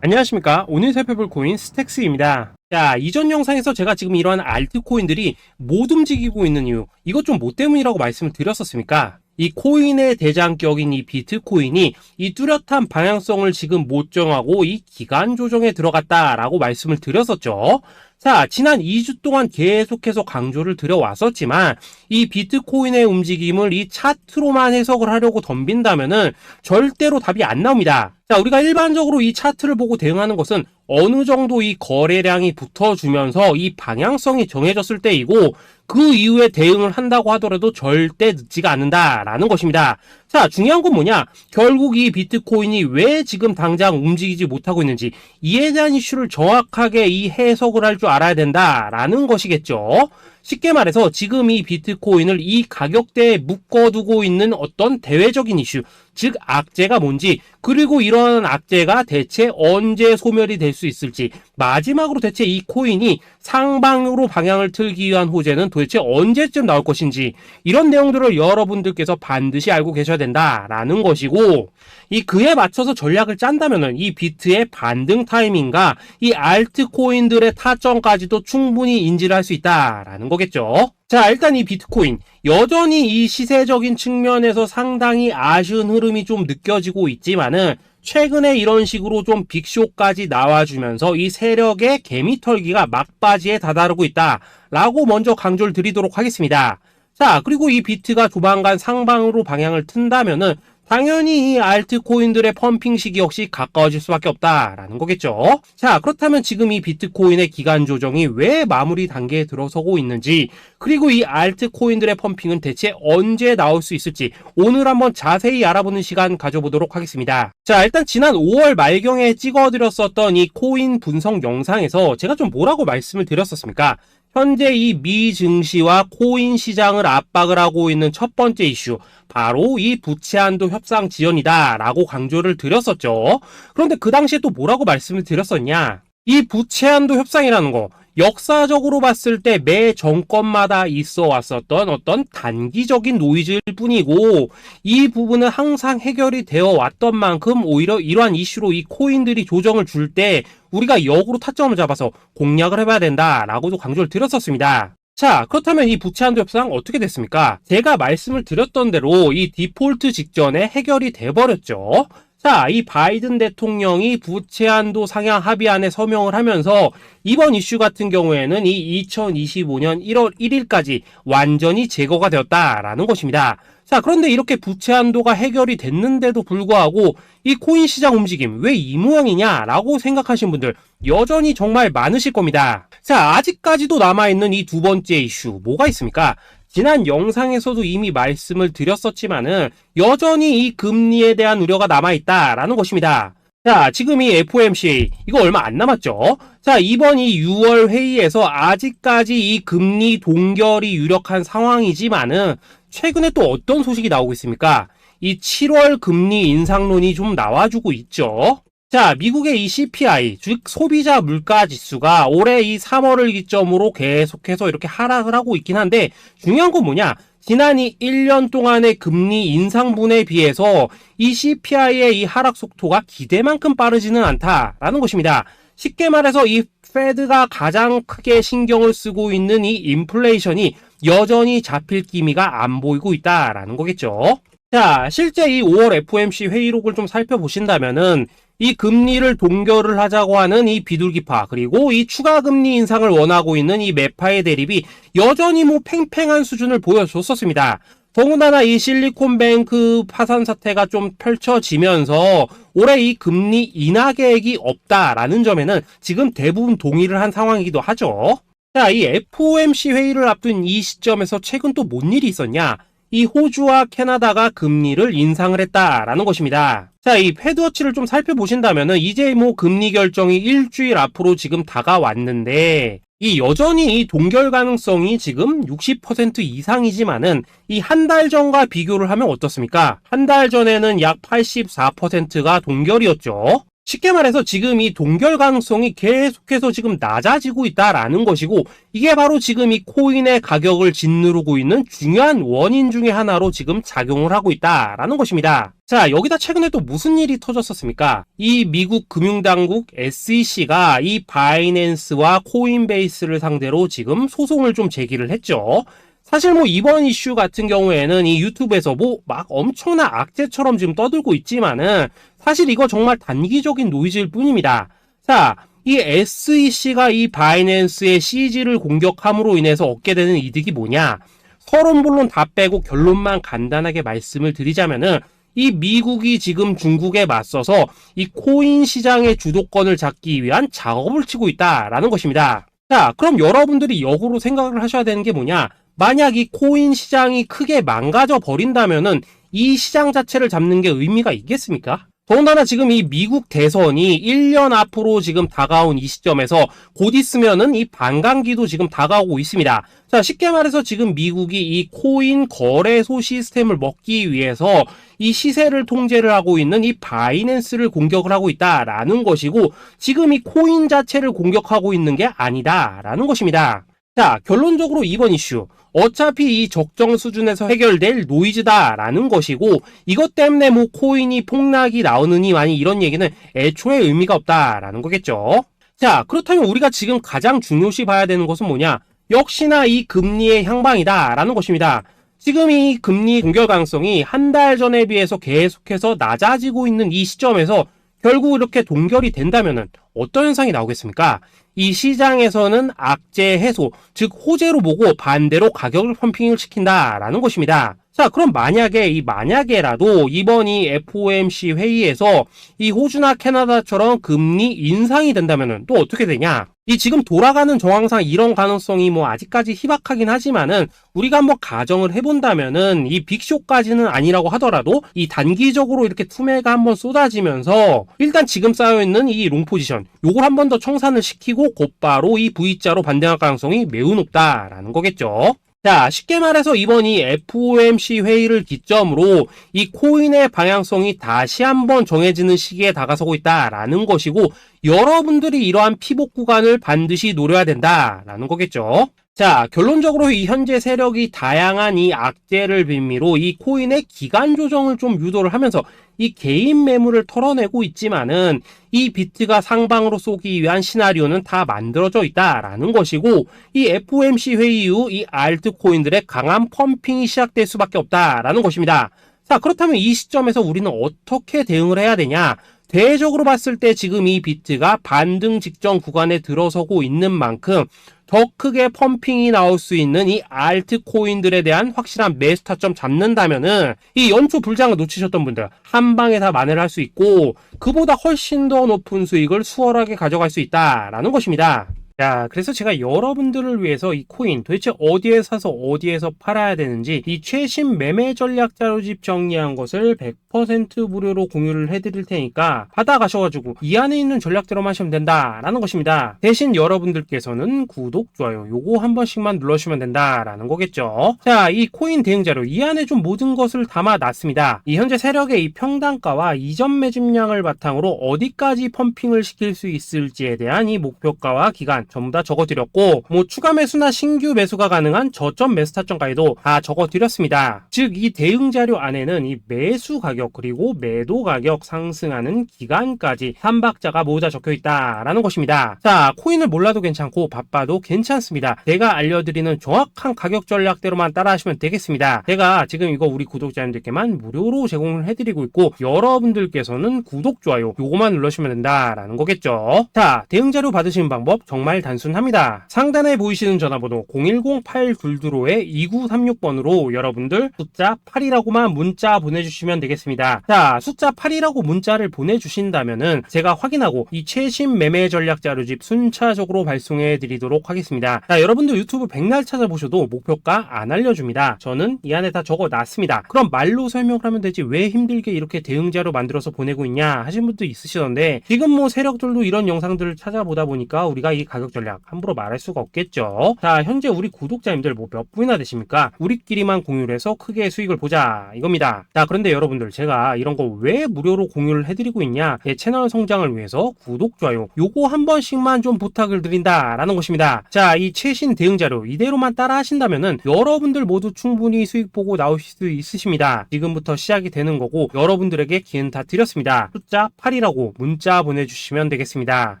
안녕하십니까. 오늘 살펴볼 코인 스택스입니다. 자, 이전 영상에서 제가 지금 이러한 알트코인들이 못 움직이고 있는 이유, 이것 좀 뭐 때문이라고 말씀을 드렸었습니까? 이 코인의 대장격인 이 비트코인이 이 뚜렷한 방향성을 지금 못 정하고 이 기간 조정에 들어갔다라고 말씀을 드렸었죠. 자, 지난 2주 동안 계속해서 강조를 드려왔었지만 이 비트코인의 움직임을 이 차트로만 해석을 하려고 덤빈다면은 절대로 답이 안 나옵니다. 자, 우리가 일반적으로 이 차트를 보고 대응하는 것은 어느 정도 이 거래량이 붙어주면서 이 방향성이 정해졌을 때이고 그 이후에 대응을 한다고 하더라도 절대 늦지가 않는다라는 것입니다. 자, 중요한 건 뭐냐? 결국 이 비트코인이 왜 지금 당장 움직이지 못하고 있는지 이에 대한 이슈를 정확하게 이 해석을 할 줄 알아야 된다라는 것이겠죠. 쉽게 말해서 지금 이 비트코인을 이 가격대에 묶어두고 있는 어떤 대외적인 이슈, 즉 악재가 뭔지, 그리고 이런 악재가 대체 언제 소멸이 될 수 있을지, 마지막으로 대체 이 코인이 상방으로 방향을 틀기 위한 호재는 도대체 언제쯤 나올 것인지, 이런 내용들을 여러분들께서 반드시 알고 계셔야 된다라는 것이고, 이 그에 맞춰서 전략을 짠다면은 이 비트의 반등 타이밍과 이 알트코인들의 타점까지도 충분히 인지를 할 수 있다라는 거겠죠. 자, 일단 이 비트코인 여전히 이 시세적인 측면에서 상당히 아쉬운 흐름이 좀 느껴지고 있지만은 최근에 이런 식으로 좀 빅쇼까지 나와주면서 이 세력의 개미털기가 막바지에 다다르고 있다라고 먼저 강조를 드리도록 하겠습니다. 자, 그리고 이 비트가 조만간 상방으로 방향을 튼다면은 당연히 이 알트코인들의 펌핑 시기 역시 가까워질 수밖에 없다라는 거겠죠. 자, 그렇다면 지금 이 비트코인의 기간 조정이 왜 마무리 단계에 들어서고 있는지, 그리고 이 알트코인들의 펌핑은 대체 언제 나올 수 있을지 오늘 한번 자세히 알아보는 시간 가져보도록 하겠습니다. 자, 일단 지난 5월 말경에 찍어드렸었던 이 코인 분석 영상에서 제가 좀 뭐라고 말씀을 드렸었습니까? 현재 이 미 증시와 코인 시장을 압박을 하고 있는 첫 번째 이슈, 바로 이 부채 한도 협상 지연이다 라고 강조를 드렸었죠. 그런데 그 당시에 또 뭐라고 말씀을 드렸었냐? 이 부채 한도 협상이라는 거, 역사적으로 봤을 때 매 정권마다 있어 왔었던 어떤 단기적인 노이즈일 뿐이고, 이 부분은 항상 해결이 되어 왔던 만큼 오히려 이러한 이슈로 이 코인들이 조정을 줄 때 우리가 역으로 타점을 잡아서 공략을 해봐야 된다라고도 강조를 드렸었습니다. 자, 그렇다면 이 부채 한도 협상 어떻게 됐습니까? 제가 말씀을 드렸던 대로 이 디폴트 직전에 해결이 돼버렸죠. 자, 이 바이든 대통령이 부채 한도 상향 합의안에 서명을 하면서 이번 이슈 같은 경우에는 이 2025년 1월 1일까지 완전히 제거가 되었다라는 것입니다. 자, 그런데 이렇게 부채 한도가 해결이 됐는데도 불구하고 이 코인 시장 움직임 왜 이 모양이냐라고 생각하시는 분들 여전히 정말 많으실 겁니다. 자, 아직까지도 남아있는 이 두 번째 이슈 뭐가 있습니까? 지난 영상에서도 이미 말씀을 드렸었지만은 여전히 이 금리에 대한 우려가 남아있다라는 것입니다. 자, 지금 이 FOMC 이거 얼마 안 남았죠? 자, 이번 이 6월 회의에서 아직까지 이 금리 동결이 유력한 상황이지만은 최근에 또 어떤 소식이 나오고 있습니까? 이 7월 금리 인상론이 좀 나와주고 있죠. 자, 미국의 이 CPI, 즉 소비자 물가 지수가 올해 이 3월을 기점으로 계속해서 이렇게 하락을 하고 있긴 한데 중요한 건 뭐냐? 지난 이 1년 동안의 금리 인상분에 비해서 이 CPI의 이 하락 속도가 기대만큼 빠르지는 않다라는 것입니다. 쉽게 말해서 이 페드가 가장 크게 신경을 쓰고 있는 이 인플레이션이 여전히 잡힐 기미가 안 보이고 있다라는 거겠죠. 자, 실제 이 5월 FOMC 회의록을 좀 살펴보신다면은 이 금리를 동결을 하자고 하는 이 비둘기파, 그리고 이 추가 금리 인상을 원하고 있는 이 매파의 대립이 여전히 뭐 팽팽한 수준을 보여줬었습니다. 더군다나 이 실리콘뱅크 파산 사태가 좀 펼쳐지면서 올해 이 금리 인하 계획이 없다라는 점에는 지금 대부분 동의를 한 상황이기도 하죠. 자, 이 FOMC 회의를 앞둔 이 시점에서 최근 또 뭔 일이 있었냐? 이 호주와 캐나다가 금리를 인상을 했다라는 것입니다. 자, 이 패드워치를 좀 살펴보신다면은 이제 뭐 금리 결정이 일주일 앞으로 지금 다가왔는데 이 여전히 이 동결 가능성이 지금 60% 이상이지만은 이 한 달 전과 비교를 하면 어떻습니까? 한 달 전에는 약 84%가 동결이었죠. 쉽게 말해서 지금 이 동결 가능성이 계속해서 지금 낮아지고 있다라는 것이고, 이게 바로 지금 이 코인의 가격을 짓누르고 있는 중요한 원인 중에 하나로 지금 작용을 하고 있다라는 것입니다. 자, 여기다 최근에 또 무슨 일이 터졌었습니까? 이 미국 금융당국 SEC가 이 바이낸스와 코인베이스를 상대로 지금 소송을 좀 제기를 했죠. 사실 뭐 이번 이슈 같은 경우에는 이 유튜브에서 뭐 막 엄청난 악재처럼 지금 떠들고 있지만은 사실 이거 정말 단기적인 노이즈일 뿐입니다. 자, 이 SEC가 이 바이낸스의 CG를 공격함으로 인해서 얻게 되는 이득이 뭐냐? 서론본론 다 빼고 결론만 간단하게 말씀을 드리자면은, 이 미국이 지금 중국에 맞서서 이 코인 시장의 주도권을 잡기 위한 작업을 치고 있다라는 것입니다. 자, 그럼 여러분들이 역으로 생각을 하셔야 되는 게 뭐냐? 만약 이 코인 시장이 크게 망가져 버린다면은 이 시장 자체를 잡는 게 의미가 있겠습니까? 더군다나 지금 이 미국 대선이 1년 앞으로 지금 다가온 이 시점에서 곧 있으면은 이 반감기도 지금 다가오고 있습니다. 자, 쉽게 말해서 지금 미국이 이 코인 거래소 시스템을 먹기 위해서 이 시세를 통제를 하고 있는 이 바이낸스를 공격을 하고 있다라는 것이고, 지금 이 코인 자체를 공격하고 있는 게 아니다라는 것입니다. 자, 결론적으로 이번 이슈, 어차피 이 적정 수준에서 해결될 노이즈다라는 것이고, 이것 때문에 뭐 코인이 폭락이 나오느니 많이 이런 얘기는 애초에 의미가 없다라는 거겠죠. 자, 그렇다면 우리가 지금 가장 중요시 봐야 되는 것은 뭐냐? 역시나 이 금리의 향방이다라는 것입니다. 지금 이 금리 동결 가능성이 한 달 전에 비해서 계속해서 낮아지고 있는 이 시점에서 결국 이렇게 동결이 된다면은 어떤 현상이 나오겠습니까? 이 시장에서는 악재 해소, 즉 호재로 보고 반대로 가격을 펌핑을 시킨다라는 것입니다. 자, 그럼 만약에라도 이번 이 FOMC 회의에서 이 호주나 캐나다처럼 금리 인상이 된다면은 또 어떻게 되냐? 이 지금 돌아가는 정황상 이런 가능성이 뭐 아직까지 희박하긴 하지만은, 우리가 한번 가정을 해본다면은 이 빅쇼까지는 아니라고 하더라도 이 단기적으로 이렇게 투매가 한번 쏟아지면서 일단 지금 쌓여있는 이 롱 포지션 요걸 한 번 더 청산을 시키고 곧바로 이 V자로 반등할 가능성이 매우 높다라는 거겠죠. 자, 쉽게 말해서 이번 이 FOMC 회의를 기점으로 이 코인의 방향성이 다시 한번 정해지는 시기에 다가서고 있다라는 것이고, 여러분들이 이러한 피복 구간을 반드시 노려야 된다라는 거겠죠. 자, 결론적으로 이 현재 세력이 다양한 이 악재를 빌미로 이 코인의 기간 조정을 좀 유도를 하면서 이 개인 매물을 털어내고 있지만은, 이 비트가 상방으로 쏘기 위한 시나리오는 다 만들어져 있다라는 것이고, 이 FOMC 회의 이후 이 알트코인들의 강한 펌핑이 시작될 수밖에 없다라는 것입니다. 자, 그렇다면 이 시점에서 우리는 어떻게 대응을 해야 되냐? 대외적으로 봤을 때 지금 이 비트가 반등 직전 구간에 들어서고 있는 만큼 더 크게 펌핑이 나올 수 있는 이 알트코인들에 대한 확실한 매수 타점 잡는다면은 이 연초 불장을 놓치셨던 분들 한 방에 다 만회를 할 수 있고, 그보다 훨씬 더 높은 수익을 수월하게 가져갈 수 있다라는 것입니다. 자, 그래서 제가 여러분들을 위해서 이 코인 도대체 어디에 사서 어디에서 팔아야 되는지 이 최신 매매 전략 자료집 정리한 것을 100% 무료로 공유를 해드릴 테니까 받아가셔가지고 이 안에 있는 전략대로만 하시면 된다라는 것입니다. 대신 여러분들께서는 구독, 좋아요 요거 한 번씩만 눌러주시면 된다라는 거겠죠. 자, 이 코인 대응 자료 이 안에 좀 모든 것을 담아놨습니다. 이 현재 세력의 이 평단가와 이전 매집량을 바탕으로 어디까지 펌핑을 시킬 수 있을지에 대한 이 목표가와 기간 전부 다 적어드렸고, 뭐 추가 매수나 신규 매수가 가능한 저점 매수 타점까지도 다 적어드렸습니다. 즉 이 대응 자료 안에는 이 매수 가격 그리고 매도 가격 상승하는 기간까지 3박자가 모두 다 적혀있다라는 것입니다. 자, 코인을 몰라도 괜찮고 바빠도 괜찮습니다. 제가 알려드리는 정확한 가격 전략대로만 따라하시면 되겠습니다. 제가 지금 이거 우리 구독자님들께만 무료로 제공을 해드리고 있고, 여러분들께서는 구독, 좋아요 요거만 눌러주시면 된다라는 거겠죠. 자, 대응 자료 받으시는 방법 정말 단순합니다. 상단에 보이시는 전화번호 010-822-2936번으로 여러분들 숫자 8이라고만 문자 보내주시면 되겠습니다. 자, 숫자 8이라고 문자를 보내주신다면은 제가 확인하고 이 최신 매매 전략 자료집 순차적으로 발송해 드리도록 하겠습니다. 자, 여러분들 유튜브 백날 찾아보셔도 목표가 안 알려줍니다. 저는 이 안에 다 적어놨습니다. 그럼 말로 설명을 하면 되지 왜 힘들게 이렇게 대응 자료 만들어서 보내고 있냐 하신 분도 있으시던데, 지금 뭐 세력들도 이런 영상들을 찾아보다 보니까 우리가 이 가격 가격 전략 함부로 말할 수가 없겠죠. 자, 현재 우리 구독자님들 뭐 몇 분이나 되십니까? 우리끼리만 공유를 해서 크게 수익을 보자 이겁니다. 자, 그런데 여러분들 제가 이런 거 왜 무료로 공유를 해드리고 있냐? 제 채널 성장을 위해서 구독, 좋아요 요거 한 번씩만 좀 부탁을 드린다라는 것입니다. 자, 이 최신 대응 자료 이대로만 따라 하신다면은 여러분들 모두 충분히 수익 보고 나오실 수 있으십니다. 지금부터 시작이 되는 거고 여러분들에게 기회는 다 드렸습니다. 숫자 8이라고 문자 보내주시면 되겠습니다.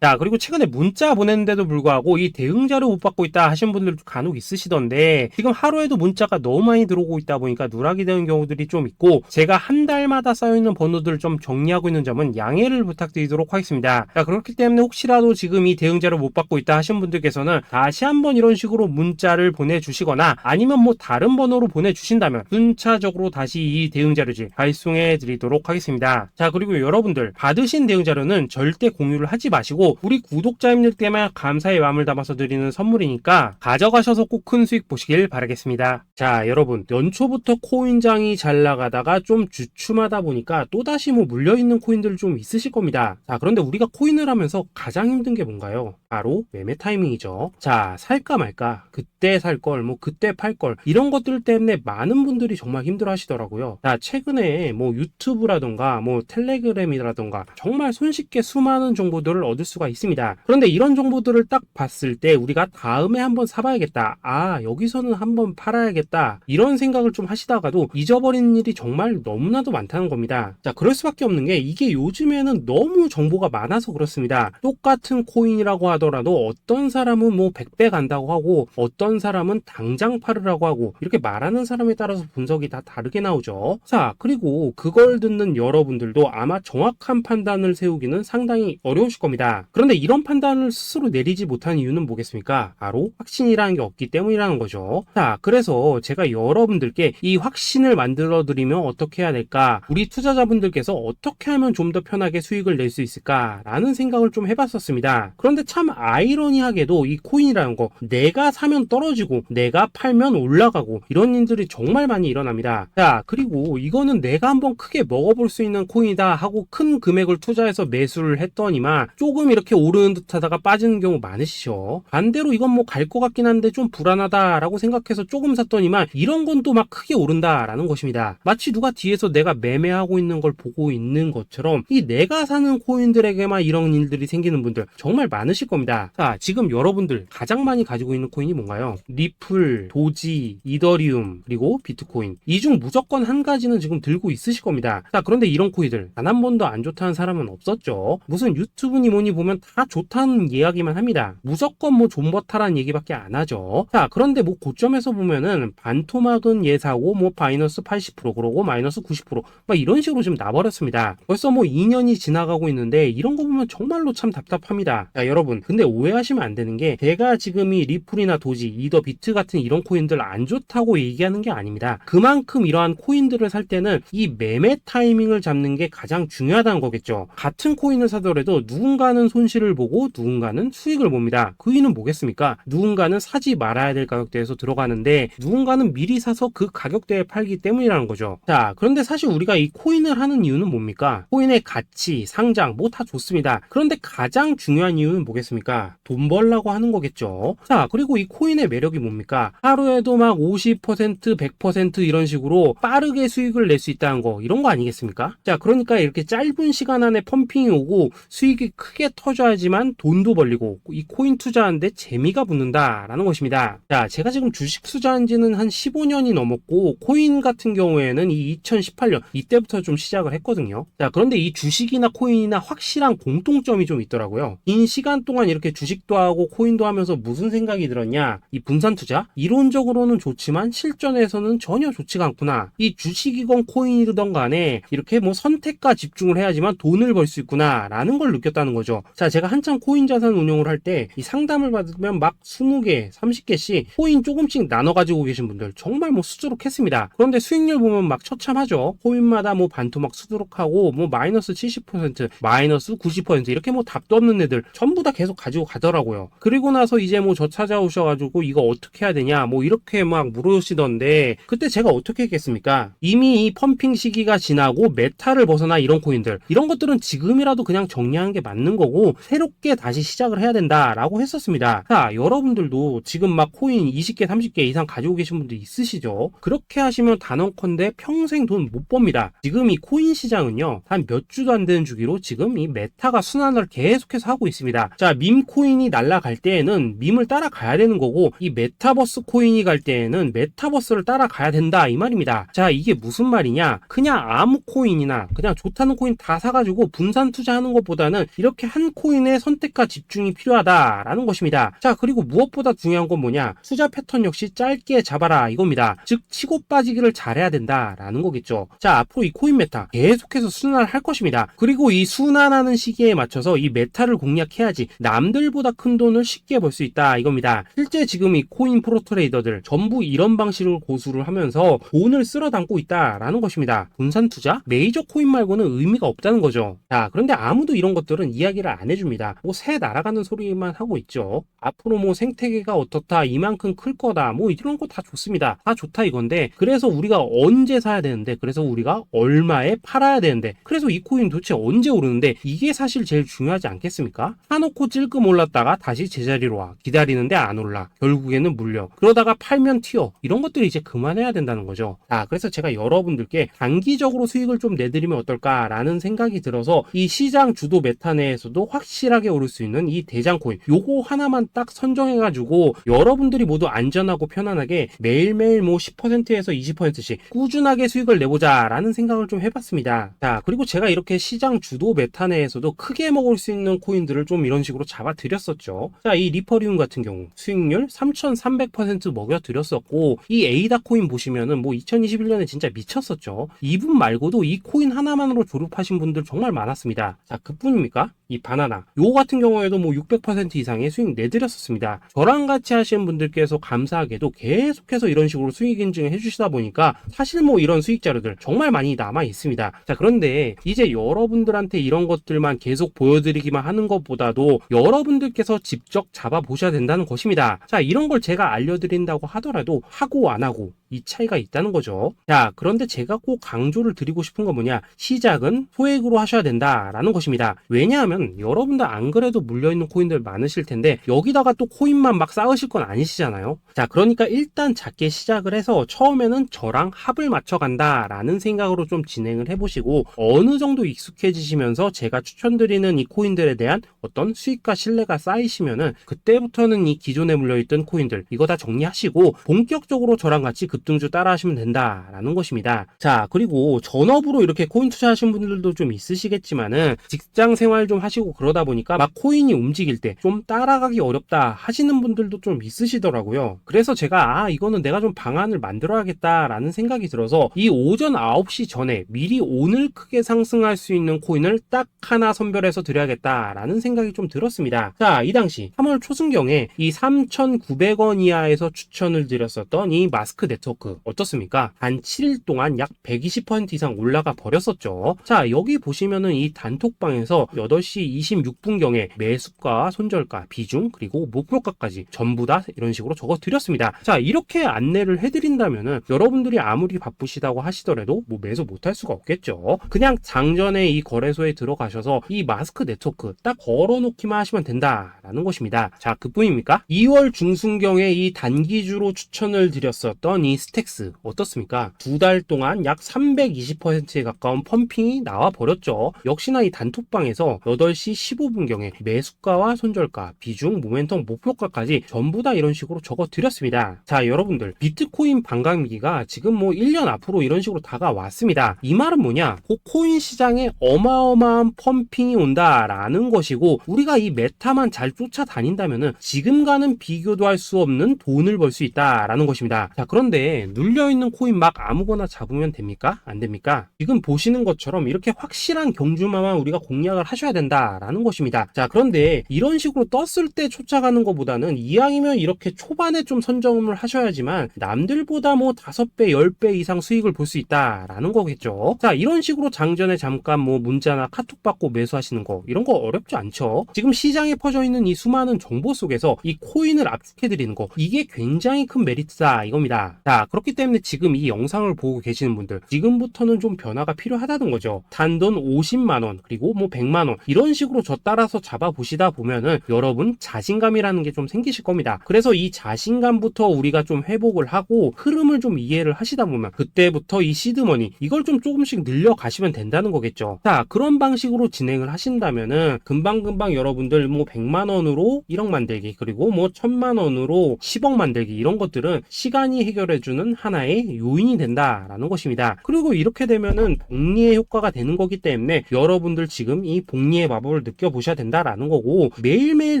자, 그리고 최근에 문자 보냈는데도 불구하고 이 대응 자료 못 받고 있다 하신 분들도 간혹 있으시던데 지금 하루에도 문자가 너무 많이 들어오고 있다 보니까 누락이 되는 경우들이 좀 있고 제가 한 달마다 쌓여있는 번호들을 좀 정리하고 있는 점은 양해를 부탁드리도록 하겠습니다. 자, 그렇기 때문에 혹시라도 지금 이 대응 자료 못 받고 있다 하신 분들께서는 다시 한번 이런 식으로 문자를 보내주시거나 아니면 뭐 다른 번호로 보내주신다면 순차적으로 다시 이 대응 자료지 발송해 드리도록 하겠습니다. 자, 그리고 여러분들 받으신 대응 자료는 절대 공유를 하지 마시고 우리 구독자님들께만 감사의 마음을 담아서 드리는 선물이니까 가져가셔서 꼭 큰 수익 보시길 바라겠습니다. 자, 여러분 연초부터 코인장이 잘 나가다가 좀 주춤하다 보니까 또다시 뭐 물려있는 코인들 좀 있으실 겁니다. 자, 그런데 우리가 코인을 하면서 가장 힘든 게 뭔가요? 바로 매매 타이밍이죠. 자, 살까 말까, 그때 살 걸, 뭐 그때 팔 걸, 이런 것들 때문에 많은 분들이 정말 힘들어 하시더라고요. 자, 최근에 뭐 유튜브라던가 뭐 텔레그램이라던가 정말 손쉽게 수많은 정보들을 얻을 수가 있습니다. 그런데 이런 정보들을 딱 봤을 때 우리가 다음에 한번 사봐야겠다, 아 여기서는 한번 팔아야겠다, 이런 생각을 좀 하시다가도 잊어버리는 일이 정말 너무나도 많다는 겁니다. 자, 그럴 수밖에 없는 게 이게 요즘에는 너무 정보가 많아서 그렇습니다. 똑같은 코인이라고 하더라도 어떤 사람은 뭐 100배 간다고 하고 어떤 사람은 당장 팔으라고 하고 이렇게 말하는 사람에 따라서 분석이 다 다르게 나오죠. 자, 그리고 그걸 듣는 여러분들도 아마 정확한 판단을 세우기는 상당히 어려우실 겁니다. 그런데 이런 판단을 스스로 내리지 못한 이유는 뭐겠습니까? 바로 확신이라는 게 없기 때문이라는 거죠. 자, 그래서 제가 여러분들께 이 확신을 만들어 드리면 어떻게 해야 될까? 우리 투자자분들께서 어떻게 하면 좀 더 편하게 수익을 낼 수 있을까? 라는 생각을 좀 해봤었습니다. 그런데 참 아이러니하게도 이 코인이라는 거 내가 사면 떨어지고 내가 팔면 올라가고 이런 일들이 정말 많이 일어납니다. 자, 그리고 이거는 내가 한번 크게 먹어볼 수 있는 코인이다 하고 큰 금액을 투자해서 매수를 했더니만 조금 이렇게 오르는 듯 하다가 빠지는 경우 많으시죠. 반대로 이건 뭐 갈 것 같긴 한데 좀 불안하다 라고 생각해서 조금 샀더니만 이런 건 또 막 크게 오른다 라는 것입니다. 마치 누가 뒤에서 내가 매매하고 있는 걸 보고 있는 것처럼 이 내가 사는 코인들에게만 이런 일들이 생기는 분들 정말 많으실 겁니다. 자, 지금 여러분들 가장 많이 가지고 있는 코인이 뭔가요? 리플, 도지, 이더리움, 그리고 비트코인. 이 중 무조건 한 가지는 지금 들고 있으실 겁니다. 자, 그런데 이런 코인들 단 한 번도 안 좋다는 사람은 없었죠. 무슨 유튜브니 뭐니 보면 다 좋다는 이야기만 합니다. 무조건 뭐 존버타라는 얘기밖에 안 하죠. 자, 그런데 뭐 고점에서 보면은 반토막은 예사고 뭐 마이너스 80% 그러고 마이너스 90% 이런 식으로 지금 나버렸습니다. 벌써 뭐 2년이 지나가고 있는데 이런 거 보면 정말로 참 답답합니다. 자, 여러분 근데 오해하시면 안 되는 게 제가 지금 이 리플이나 도지, 이더, 비트 같은 이런 코인들 안 좋다고 얘기하는 게 아닙니다. 그만큼 이러한 코인들을 살 때는 이 매매 타이밍을 잡는 게 가장 중요하다는 거겠죠. 같은 코인을 사더라도 누군가는 손실을 보고 누군가는 수익을 봅니다. 그 이유는 뭐겠습니까? 누군가는 사지 말아야 될 가격대에서 들어가는데 누군가는 미리 사서 그 가격대에 팔기 때문이라는 거죠. 자, 그런데 사실 우리가 이 코인을 하는 이유는 뭡니까? 코인의 가치, 상장 뭐 다 좋습니다. 그런데 가장 중요한 이유는 뭐겠습니까? 돈 벌라고 하는 거겠죠. 자, 그리고 이 코인의 매력이 뭡니까? 하루에도 막 50%, 100% 이런 식으로 빠르게 수익을 낼 수 있다는 거, 이런 거 아니겠습니까? 자, 그러니까 이렇게 짧은 시간 안에 펌핑이 오고 수익이 크게 터져야지만 돈도 벌리고 이 코인 투자하는데 재미가 붙는다라는 것입니다. 자, 제가 지금 주식 투자한 지는 한 15년이 넘었고 코인 같은 경우에는 이 2018년 이때부터 좀 시작을 했거든요. 자, 그런데 이 주식이나 코인이나 확실한 공통점이 좀 있더라고요. 긴 시간 동안 이렇게 주식도 하고 코인도 하면서 무슨 생각이 들었냐? 이 분산 투자? 이론적으로는 좋지만 실전에서는 전혀 좋지가 않구나. 이 주식이건 코인이든 간에 이렇게 뭐 선택과 집중을 해야지만 돈을 벌 수 있구나 라는 걸 느꼈다는 거죠. 자, 제가 한창 코인 자산 운용을 할 때 이 상담을 받으면 막 20개, 30개씩 코인 조금씩 나눠 가지고 계신 분들 정말 뭐 수두룩했습니다. 그런데 수익률 보면 막 처참하죠. 코인마다 뭐 반토막 수두룩하고 뭐 마이너스 70%, 마이너스 90% 이렇게 뭐 답도 없는 애들 전부 다 계속 가지고 가더라고요. 그리고 나서 이제 뭐 저 찾아오셔가지고 이거 어떻게 해야 되냐 뭐 이렇게 막 물으시던데 그때 제가 어떻게 했겠습니까? 이미 이 펌핑 시기가 지나고 메타를 벗어나 이런 코인들 이런 것들은 지금이라도 그냥 정리하는 게 맞는 거고 새롭게 다시 시작을 해야 된다. 된다라고 했었습니다. 자, 여러분들도 지금 막 코인 20개, 30개 이상 가지고 계신 분들 있으시죠? 그렇게 하시면 단언컨대 평생 돈 못 법니다. 지금 이 코인 시장은요, 한 몇 주도 안 되는 주기로 지금 이 메타가 순환을 계속해서 하고 있습니다. 자, 밈 코인이 날아갈 때에는 밈을 따라가야 되는 거고, 이 메타버스 코인이 갈 때에는 메타버스를 따라가야 된다 이 말입니다. 자, 이게 무슨 말이냐? 그냥 아무 코인이나 그냥 좋다는 코인 다 사가지고 분산 투자하는 것보다는 이렇게 한 코인에 선택과 집중이 필요하다라는 것입니다. 자, 그리고 무엇보다 중요한 건 뭐냐? 투자 패턴 역시 짧게 잡아라 이겁니다. 즉 치고 빠지기를 잘해야 된다라는 거겠죠. 자, 앞으로 이 코인 메타 계속해서 순환할 것입니다. 그리고 이 순환하는 시기에 맞춰서 이 메타를 공략해야지 남들보다 큰 돈을 쉽게 벌 수 있다 이겁니다. 실제 지금 이 코인 프로 트레이더들 전부 이런 방식을 고수를 하면서 돈을 쓸어 담고 있다라는 것입니다. 분산 투자? 메이저 코인 말고는 의미가 없다는 거죠. 자, 그런데 아무도 이런 것들은 이야기를 안 해줍니다. 뭐 새 날아가는 소리만 하고 있죠. 앞으로 뭐 생태계가 어떻다, 이만큼 클 거다, 뭐 이런 거 다 좋습니다. 다 좋다 이건데, 그래서 우리가 언제 사야 되는데, 그래서 우리가 얼마에 팔아야 되는데, 그래서 이 코인 도대체 언제 오르는데, 이게 사실 제일 중요하지 않겠습니까? 사놓고 찔끔 올랐다가 다시 제자리로 와. 기다리는데 안 올라. 결국에는 물려. 그러다가 팔면 튀어. 이런 것들이 이제 그만해야 된다는 거죠. 자, 그래서 제가 여러분들께 단기적으로 수익을 좀 내드리면 어떨까라는 생각이 들어서 이 시장 주도 메타 내에서도 확실하게 오를 수 있는 이 대장 코인, 요거 하나만 딱 선정해가지고 여러분들이 모두 안전하고 편안하게 매일매일 뭐 10%에서 20%씩 꾸준하게 수익을 내보자라는 생각을 좀 해봤습니다. 자, 그리고 제가 이렇게 시장 주도 메타 내에서도 크게 먹을 수 있는 코인들을 좀 이런 식으로 잡아드렸었죠. 자, 이 리퍼리움 같은 경우 수익률 3,300% 먹여드렸었고, 이 에이다 코인 보시면은 뭐 2021년에 진짜 미쳤었죠. 이분 말고도 이 코인 하나만으로 졸업하신 분들 정말 많았습니다. 자, 그뿐입니까? 이 바나나 요 같은 경우에도 뭐 600% 이상의 수익 내드렸었습니다. 저랑 같이 하시는 분들께서 감사하게도 계속해서 이런 식으로 수익 인증을 해주시다 보니까 사실 뭐 이런 수익 자료들 정말 많이 남아 있습니다. 자, 그런데 이제 여러분들한테 이런 것들만 계속 보여드리기만 하는 것보다도 여러분들께서 직접 잡아보셔야 된다는 것입니다. 자, 이런 걸 제가 알려드린다고 하더라도 하고 안 하고 이 차이가 있다는 거죠. 자, 그런데 제가 꼭 강조를 드리고 싶은 건 뭐냐? 시작은 소액으로 하셔야 된다라는 것입니다. 왜냐하면 여러분들 안 그래도 물려있는 코인들 많으실 텐데 여기다가 또 코인만 막 쌓으실 건 아니시잖아요. 자, 그러니까 일단 작게 시작을 해서 처음에는 저랑 합을 맞춰간다라는 생각으로 좀 진행을 해보시고, 어느 정도 익숙해지시면서 제가 추천드리는 이 코인들에 대한 어떤 수익과 신뢰가 쌓이시면은 그때부터는 이 기존에 물려있던 코인들 이거 다 정리하시고 본격적으로 저랑 같이 급등주 따라 하시면 된다라는 것입니다. 자, 그리고 전업으로 이렇게 코인 투자하신 분들도 좀 있으시겠지만은 직장 생활 좀 하시고 그러다 보니까 막 코인이 움직일 때 좀 따라가기 어렵다 하시는 분들도 좀 있으시더라고요. 그래서 제가 이거는 내가 좀 방안을 만들어야겠다라는 생각이 들어서 이 오전 9시 전에 미리 오늘 크게 상승할 수 있는 코인을 딱 하나 선별해서 드려야겠다라는 생각이 좀 들었습니다. 자, 이 당시 3월 초순경에 이 3,900원 이하에서 추천을 드렸었던 이 마스크 네트워크 어떻습니까? 한 7일 동안 약 120% 이상 올라가 버렸었죠. 자, 여기 보시면은 이 단톡방에서 8시 26분경에 매수가, 손절가, 비중, 그리고 목표가까지 전부 다 이런 식으로 적어 드렸습니다. 자, 이렇게 안내를 해드린다면은 여러분들이 아무리 바쁘시다고 하시더라도 뭐 매수 못할 수가 없겠죠. 그냥 장전에 이 거래소에 들어가셔서 이 마스크 네트워크 딱 걸어놓기만 하시면 된다라는 것입니다. 자, 그뿐입니까? 2월 중순경에 이 단기주로 추천을 드렸었던 이 스택스 어떻습니까? 2달 동안 약 320%에 가까운 펌핑이 나와 버렸죠. 역시나 이 단톡방에서 8시 15분경에 매수가와 손절가, 비중, 모멘텀, 목표가까지 전부 다 이런 식으로 적어 드렸습니다. 자, 여러분들 비트코인 반감기가 지금 뭐 1년 앞으로 이런 식으로 다가왔습니다. 이 말은 뭐냐? 그 코인 시장에 어마어마한 펌핑이 온다라는 것이고, 우리가 이 메타만 잘 쫓아다닌다면은 지금과는 비교도 할 수 없는 돈을 벌 수 있다라는 것입니다. 자, 그런데 눌려있는 코인 막 아무거나 잡으면 됩니까? 안 됩니까? 지금 보시는 것처럼 이렇게 확실한 경주마만 우리가 공략을 하셔야 된다라는 것입니다. 자, 그런데 이런 식으로 떴을 때 쫓아가는 것보다는 이왕이면 이렇게 초반에 좀 선점을 하셔야지만 남들보다 뭐 5배, 10배 이상 수익을 볼 수 있다라는 거겠죠. 자, 이런 식으로 장전에 잠깐 뭐 문자나 카톡 받고 매수하시는 거 이런 거 어렵지 않죠. 지금 시장에 퍼져 있는 이 수많은 정보 속에서 이 코인을 압축해 드리는 거, 이게 굉장히 큰 메리트다 이겁니다. 자, 자, 그렇기 때문에 지금 이 영상을 보고 계시는 분들, 지금부터는 좀 변화가 필요하다는 거죠. 단돈 50만원, 그리고 뭐 100만원, 이런 식으로 저 따라서 잡아보시다 보면은 여러분 자신감이라는 게 좀 생기실 겁니다. 그래서 이 자신감부터 우리가 좀 회복을 하고 흐름을 좀 이해를 하시다 보면 그때부터 이 시드머니, 이걸 좀 조금씩 늘려가시면 된다는 거겠죠. 자, 그런 방식으로 진행을 하신다면은 금방금방 여러분들 뭐 100만원으로 1억 만들기, 그리고 뭐 1000만원으로 10억 만들기, 이런 것들은 시간이 해결해주는 하나의 요인이 된다라는 것입니다. 그리고 이렇게 되면은 복리의 효과가 되는 거기 때문에 여러분들 지금 이 복리의 마법을 느껴보셔야 된다라는 거고, 매일매일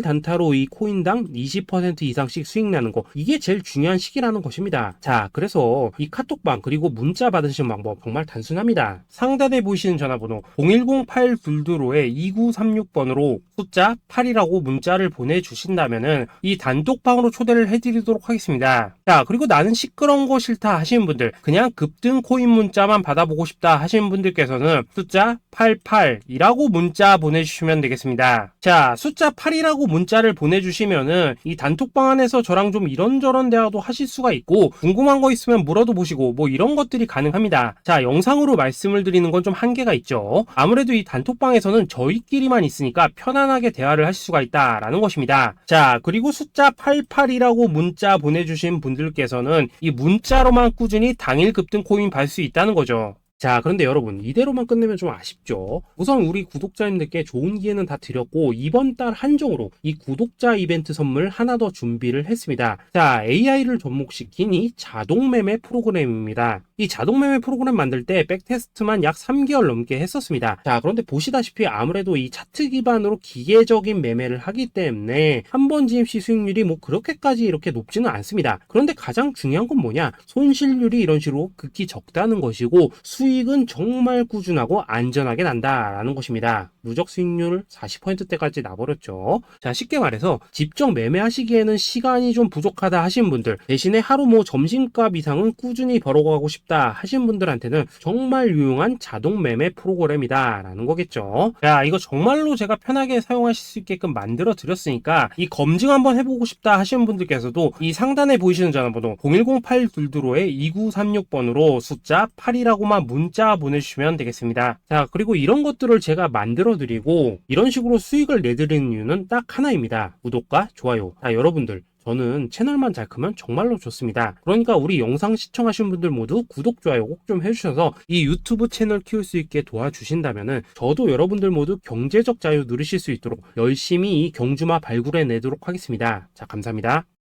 단타로 이 코인당 20% 이상씩 수익 나는 거, 이게 제일 중요한 시기라는 것입니다. 자, 그래서 이 카톡방 그리고 문자 받으시는 방법 정말 단순합니다. 상단에 보이시는 전화번호 010-8222-2936번으로 숫자 8이라고 문자를 보내주신다면은 이 단톡방으로 초대를 해드리도록 하겠습니다. 자, 그리고 나는 시끄러운 거 싫다 하시는 분들, 그냥 급등 코인 문자만 받아보고 싶다 하시는 분들께서는 숫자 88이라고 문자 보내주시면 되겠습니다. 자, 숫자 8이라고 문자를 보내주시면은 이 단톡방 안에서 저랑 좀 이런저런 대화도 하실 수가 있고, 궁금한 거 있으면 물어도 보시고 뭐 이런 것들이 가능합니다. 자, 영상으로 말씀을 드리는 건 좀 한계가 있죠. 아무래도 이 단톡방에서는 저희끼리만 있으니까 편안하게 대화를 하실 수가 있다라는 것입니다. 자, 그리고 숫자 88이라고 문자 보내주신 분들께서는 이 문자로만 꾸준히 당일 급등 코인 받을 수 있다는 거죠. 자, 그런데 여러분, 이대로만 끝내면 좀 아쉽죠. 우선 우리 구독자님들께 좋은 기회는 다 드렸고, 이번 달 한정으로 이 구독자 이벤트 선물 하나 더 준비를 했습니다. 자, AI를 접목시킨 이 자동 매매 프로그램입니다. 이 자동 매매 프로그램 만들 때 백테스트만 약 3개월 넘게 했었습니다. 자, 그런데 보시다시피 아무래도 이 차트 기반으로 기계적인 매매를 하기 때문에 한 번 진입 시 수익률이 뭐 그렇게까지 이렇게 높지는 않습니다. 그런데 가장 중요한 건 뭐냐? 손실률이 이런 식으로 극히 적다는 것이고, 수익은 정말 꾸준하고 안전하게 난다라는 것입니다. 누적 수익률 40%대까지 나버렸죠. 자, 쉽게 말해서 직접 매매하시기에는 시간이 좀 부족하다 하시는 분들, 대신에 하루 뭐 점심값 이상은 꾸준히 벌어가고 싶다 하시는 분들한테는 정말 유용한 자동 매매 프로그램이다 라는 거겠죠. 자, 이거 정말로 제가 편하게 사용하실 수 있게끔 만들어 드렸으니까 이 검증 한번 해보고 싶다 하시는 분들께서도 이 상단에 보이시는 전화번호 010-8222-2936번으로 숫자 8이라고만 문자 보내주시면 되겠습니다. 자, 그리고 이런 것들을 제가 만들어 드리고 이런 식으로 수익을 내드리는 이유는 딱 하나입니다. 구독과 좋아요. 자, 여러분들, 저는 채널만 잘 크면 정말로 좋습니다. 그러니까 우리 영상 시청하신 분들 모두 구독, 좋아요 꼭 좀 해주셔서 이 유튜브 채널 키울 수 있게 도와주신다면은 저도 여러분들 모두 경제적 자유 누리실 수 있도록 열심히 이 경주마 발굴해 내도록 하겠습니다. 자, 감사합니다.